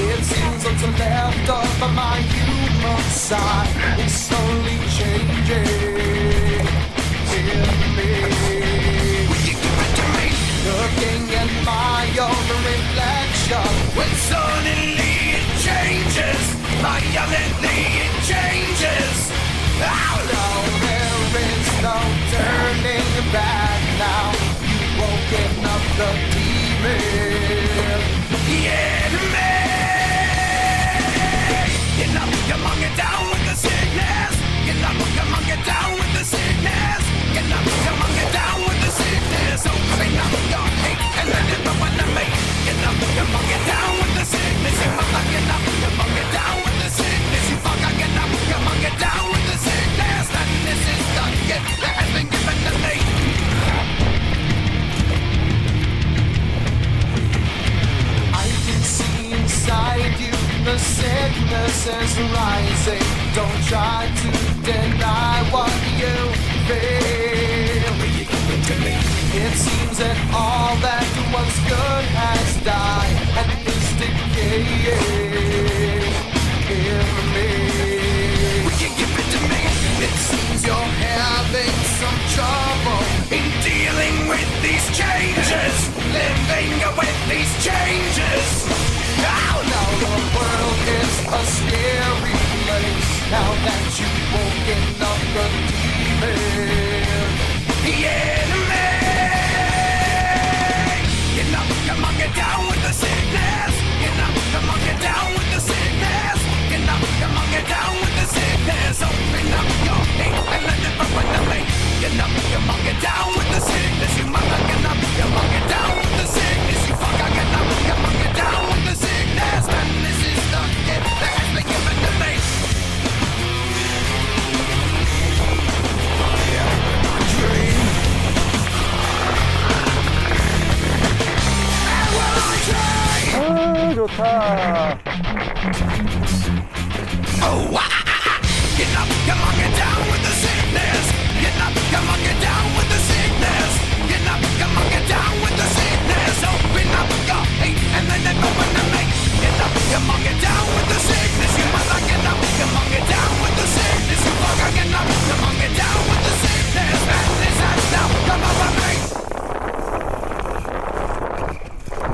It seems what's left of my human side is slowly changing in me. Will you give it to me? Looking at my own reflection, when suddenly it changes, violently it changes. Oh no, there is no turning back now. You've woken up the demon. Yeah, me. You know, come on, get down with the sickness. You know, come on, get down with the sickness. You know, come on, get down with the sickness. So clean up your hate and let it go on to me. You know, come on, get down with the sickness. You mother, get up, come on, get down with the sickness. You fucker, get up, come on, get down with the sickness. And this is the gift that has been given to me. I can see inside you the sickness is rising. Don't try to deny what you feel. It seems that all that was good has died and is decaying in me. Will you give it to me? It seems you're having some trouble in dealing with these changes, living with these changes. Now, the world is a scary place. Now that you've woken up the demon, the enemy. You know, come on, get down with the sickness. You know, come on, get down with the sickness. You know, come on, get down with the sickness. Open up your hate and let it run to me. You know, come on, get down with the sickness. You mother, get up, come on, get down with the sickness. You fucker, get up, come on, get down with the sickness. And this is the gift that has been given to me. Dream. And will I try? 아, 좋다. Oh, wow.